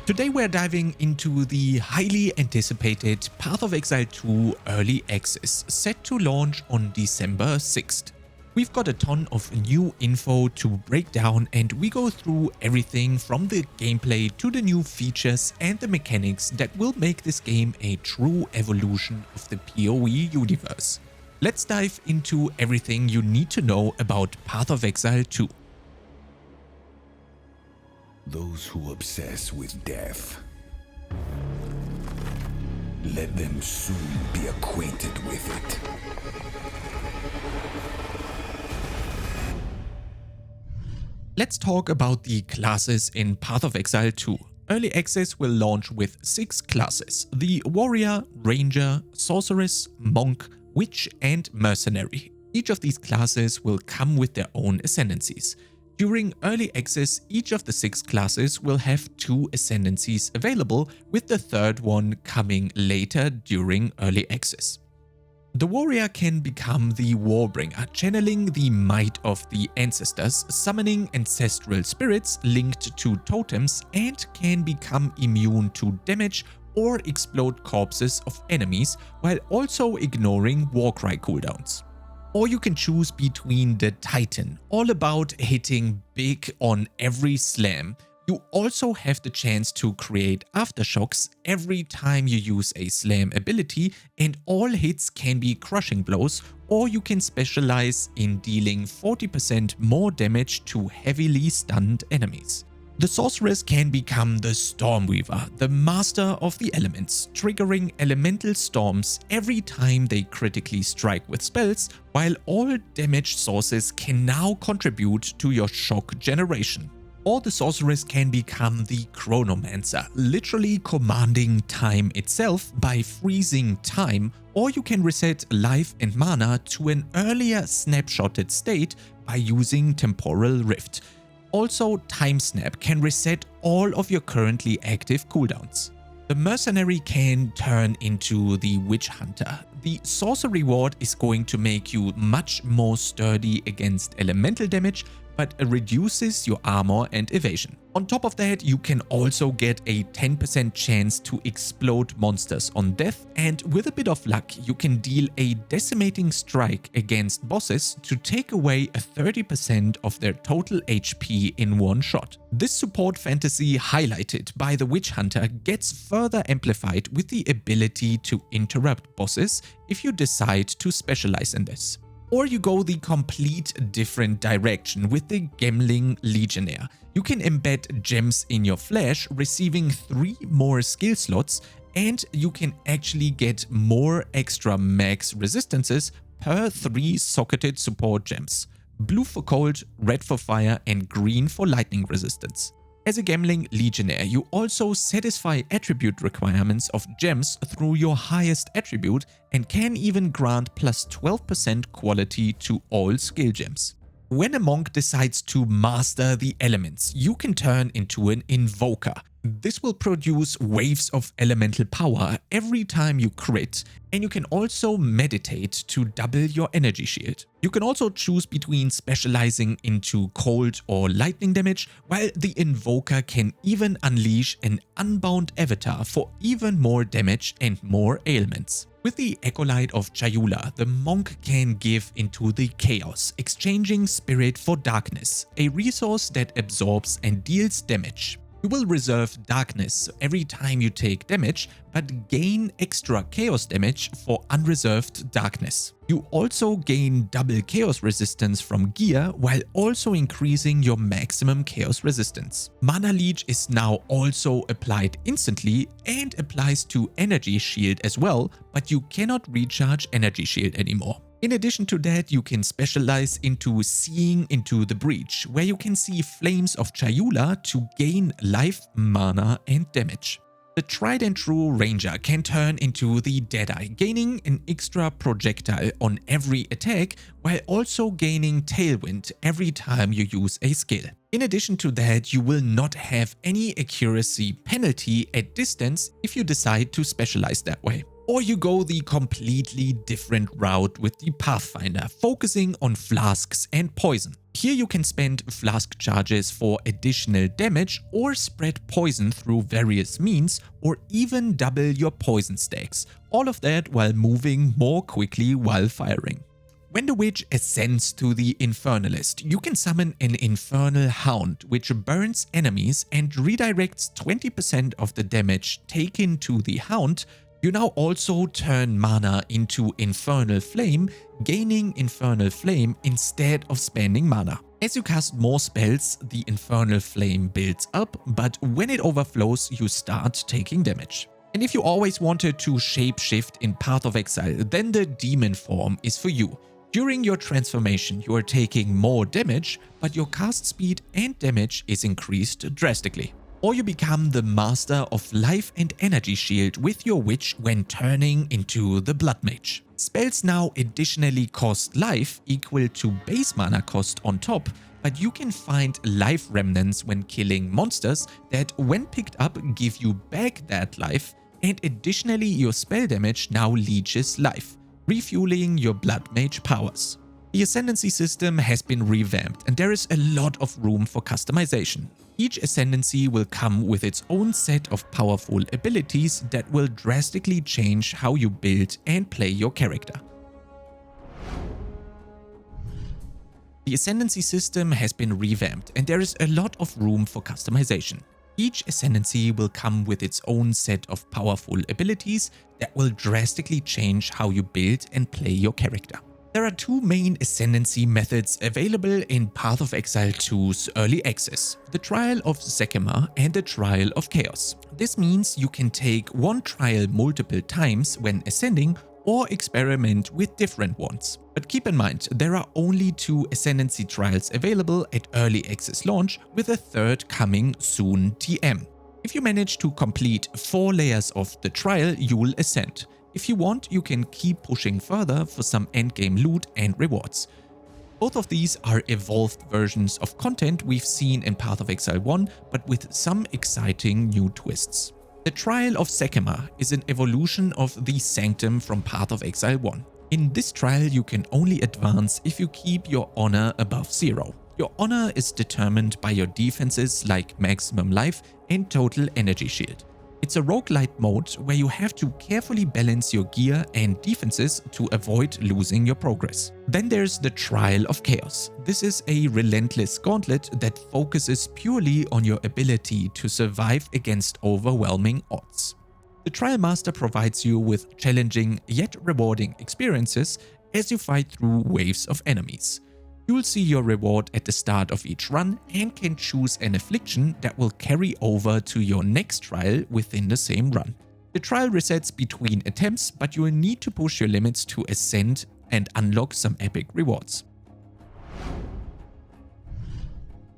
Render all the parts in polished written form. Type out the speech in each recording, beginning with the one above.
Today we're diving into the highly anticipated Path of Exile 2 Early Access, set to launch on December 6th. We've got a ton of new info to break down, and we go through everything from the gameplay to the new features and the mechanics that will make this game a true evolution of the PoE universe. Let's dive into everything you need to know about Path of Exile 2. Those who obsess with death, let them soon be acquainted with it. Let's talk about the classes in Path of Exile 2. Early Access will launch with 6 classes: the Warrior, Ranger, Sorceress, Monk, Witch and Mercenary. Each of these classes will come with their own ascendancies. During Early Access, each of the 6 classes will have 2 ascendancies available, with the third one coming later during Early Access. The Warrior can become the Warbringer, channeling the might of the ancestors, summoning ancestral spirits linked to totems, and can become immune to damage or explode corpses of enemies, while also ignoring Warcry cooldowns. Or you can choose between the Titan, all about hitting big on every slam. You also have the chance to create aftershocks every time you use a slam ability, and all hits can be crushing blows, or you can specialize in dealing 40% more damage to heavily stunned enemies. The Sorceress can become the Stormweaver, the master of the elements, triggering elemental storms every time they critically strike with spells, while all damage sources can now contribute to your shock generation. Or the Sorceress can become the Chronomancer, literally commanding time itself by freezing time, or you can reset life and mana to an earlier snapshotted state by using Temporal Rift. Also, Time Snap can reset all of your currently active cooldowns. The Mercenary can turn into the Witch Hunter. The sorcery ward is going to make you much more sturdy against elemental damage, but reduces your armor and evasion. On top of that, you can also get a 10% chance to explode monsters on death, and with a bit of luck, you can deal a decimating strike against bosses to take away a 30% of their total HP in one shot. This support fantasy, highlighted by the Witch Hunter, gets further amplified with the ability to interrupt bosses if you decide to specialize in this. Or you go the complete different direction with the Gemling Legionnaire. You can embed gems in your flesh, receiving 3 more skill slots, and you can actually get more extra max resistances per 3 socketed support gems: blue for cold, red for fire, and green for lightning resistance. As a Gemling Legionnaire, you also satisfy attribute requirements of gems through your highest attribute, and can even grant plus 12% quality to all skill gems. When a monk decides to master the elements, you can turn into an Invoker. This will produce waves of elemental power every time you crit, and you can also meditate to double your energy shield. You can also choose between specializing into cold or lightning damage, while the Invoker can even unleash an Unbound Avatar for even more damage and more ailments. With the Acolyte of Chayula, the monk can give into the chaos, exchanging spirit for darkness, a resource that absorbs and deals damage. You will reserve darkness every time you take damage, but gain extra chaos damage for unreserved darkness. You also gain double chaos resistance from gear, while also increasing your maximum chaos resistance. Mana Leech is now also applied instantly and applies to Energy Shield as well, but you cannot recharge Energy Shield anymore. In addition to that, you can specialize into Seeing into the Breach, where you can see Flames of Chayula to gain life, mana and damage. The Tried and True Ranger can turn into the Deadeye, gaining an extra projectile on every attack, while also gaining Tailwind every time you use a skill. In addition to that, you will not have any accuracy penalty at distance if you decide to specialize that way. Or you go the completely different route with the Pathfinder, focusing on flasks and poison. Here you can spend flask charges for additional damage or spread poison through various means or even double your poison stacks, all of that while moving more quickly while firing. When the witch ascends to the Infernalist, you can summon an Infernal Hound which burns enemies and redirects 20% of the damage taken to the Hound. You now also turn mana into Infernal Flame, gaining Infernal Flame instead of spending mana. As you cast more spells, the Infernal Flame builds up, but when it overflows, you start taking damage. And if you always wanted to shapeshift in Path of Exile, then the demon form is for you. During your transformation, you are taking more damage, but your cast speed and damage is increased drastically. Or you become the master of life and energy shield with your witch when turning into the Blood Mage. Spells now additionally cost life equal to base mana cost on top, but you can find life remnants when killing monsters that, when picked up, give you back that life, and additionally your spell damage now leeches life, refueling your Blood Mage powers. The Ascendancy system has been revamped and there is a lot of room for customization. Each Ascendancy will come with its own set of powerful abilities that will drastically change how you build and play your character. The Ascendancy system has been revamped and there is a lot of room for customization. Each Ascendancy will come with its own set of powerful abilities that will drastically change how you build and play your character. There are two main Ascendancy methods available in Path of Exile 2's early access, the Trial of Sekema and the Trial of Chaos. This means you can take one trial multiple times when ascending or experiment with different ones. But keep in mind, there are only 2 Ascendancy trials available at early access launch, with a third coming soon TM. If you manage to complete 4 layers of the trial, you will ascend. If you want, you can keep pushing further for some endgame loot and rewards. Both of these are evolved versions of content we've seen in Path of Exile 1, but with some exciting new twists. The Trial of Sekema is an evolution of the Sanctum from Path of Exile 1. In this trial, you can only advance if you keep your honor above 0. Your honor is determined by your defenses like maximum life and total energy shield. It's a roguelite mode where you have to carefully balance your gear and defenses to avoid losing your progress. Then there's the Trial of Chaos. This is a relentless gauntlet that focuses purely on your ability to survive against overwhelming odds. The Trial Master provides you with challenging yet rewarding experiences as you fight through waves of enemies. You'll see your reward at the start of each run and can choose an affliction that will carry over to your next trial within the same run. The trial resets between attempts, but you will need to push your limits to ascend and unlock some epic rewards.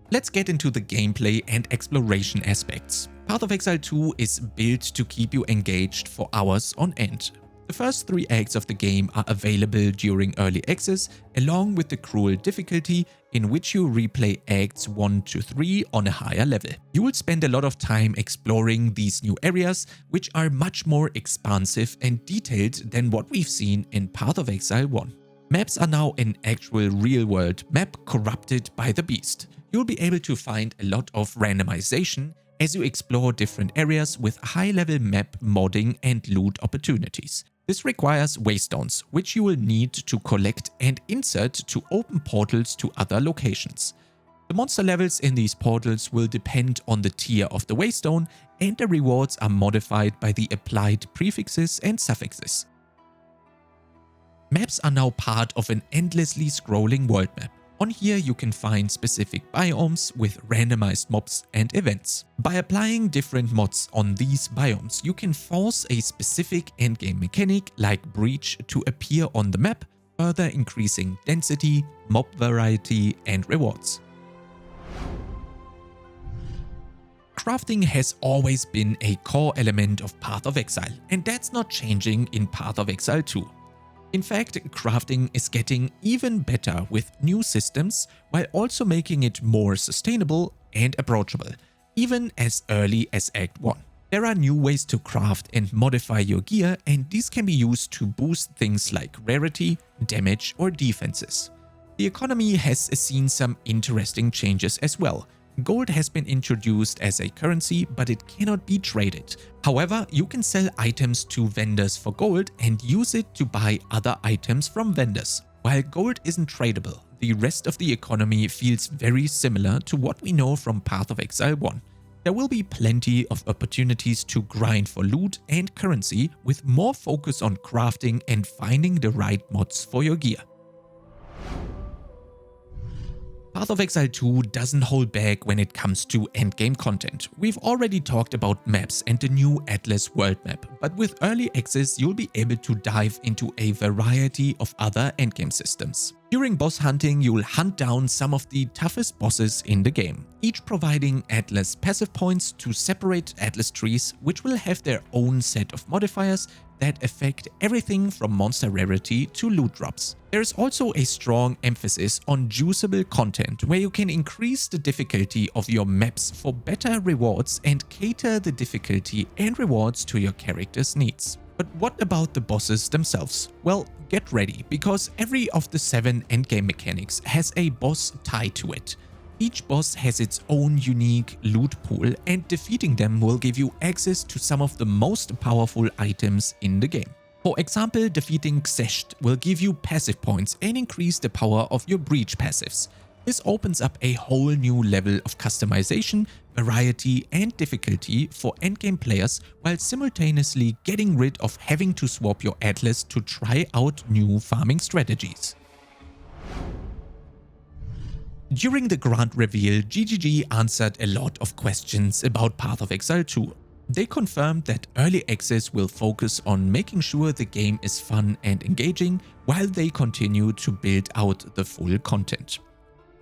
Let's get into the gameplay and exploration aspects. Path of Exile 2 is built to keep you engaged for hours on end. The first 3 acts of the game are available during early access, along with the cruel difficulty, in which you replay acts 1 to 3 on a higher level. You will spend a lot of time exploring these new areas, which are much more expansive and detailed than what we've seen in Path of Exile 1. Maps are now an actual real-world map corrupted by the beast. You'll be able to find a lot of randomization as you explore different areas with high-level map modding and loot opportunities. This requires waystones, which you will need to collect and insert to open portals to other locations. The monster levels in these portals will depend on the tier of the waystone, and the rewards are modified by the applied prefixes and suffixes. Maps are now part of an endlessly scrolling world map. On here you can find specific biomes with randomized mobs and events. By applying different mods on these biomes, you can force a specific endgame mechanic like Breach to appear on the map, further increasing density, mob variety, and rewards. Crafting has always been a core element of Path of Exile, and that's not changing in Path of Exile 2. In fact, crafting is getting even better with new systems, while also making it more sustainable and approachable, even as early as Act 1. There are new ways to craft and modify your gear, and these can be used to boost things like rarity, damage, or defenses. The economy has seen some interesting changes as well. Gold has been introduced as a currency, but it cannot be traded. However, you can sell items to vendors for gold and use it to buy other items from vendors. While gold isn't tradable, the rest of the economy feels very similar to what we know from Path of Exile 1. There will be plenty of opportunities to grind for loot and currency, with more focus on crafting and finding the right mods for your gear. Path of Exile 2 doesn't hold back when it comes to endgame content. We've already talked about maps and the new Atlas world map, but with early access you'll be able to dive into a variety of other endgame systems. During boss hunting, you'll hunt down some of the toughest bosses in the game, each providing Atlas passive points to separate Atlas trees, which will have their own set of modifiers that affect everything from monster rarity to loot drops. There is also a strong emphasis on juiceable content, where you can increase the difficulty of your maps for better rewards and cater the difficulty and rewards to your character's needs. But what about the bosses themselves? Well, get ready, because every of the 7 endgame mechanics has a boss tied to it. Each boss has its own unique loot pool, and defeating them will give you access to some of the most powerful items in the game. For example, defeating Xesht will give you passive points and increase the power of your breach passives. This opens up a whole new level of customization, variety and difficulty for endgame players, while simultaneously getting rid of having to swap your Atlas to try out new farming strategies. During the grand reveal, GGG answered a lot of questions about Path of Exile 2. They confirmed that early access will focus on making sure the game is fun and engaging, while they continue to build out the full content.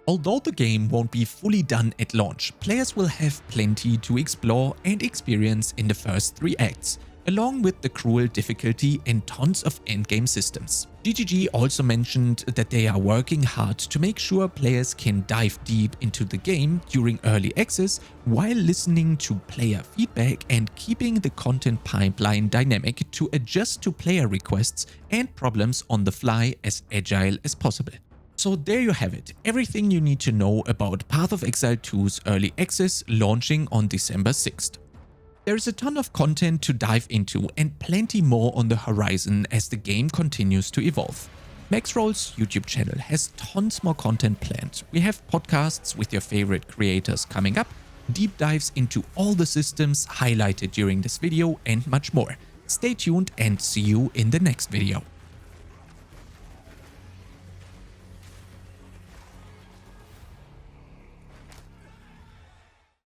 Although the game won't be fully done at launch, players will have plenty to explore and experience in the first 3 acts, along with the cruel difficulty and tons of endgame systems. GGG also mentioned that they are working hard to make sure players can dive deep into the game during early access while listening to player feedback and keeping the content pipeline dynamic to adjust to player requests and problems on the fly as agile as possible. So there you have it, everything you need to know about Path of Exile 2's early access launching on December 6th. There is a ton of content to dive into and plenty more on the horizon as the game continues to evolve. Maxroll's YouTube channel has tons more content planned. We have podcasts with your favorite creators coming up, deep dives into all the systems highlighted during this video and much more. Stay tuned and see you in the next video.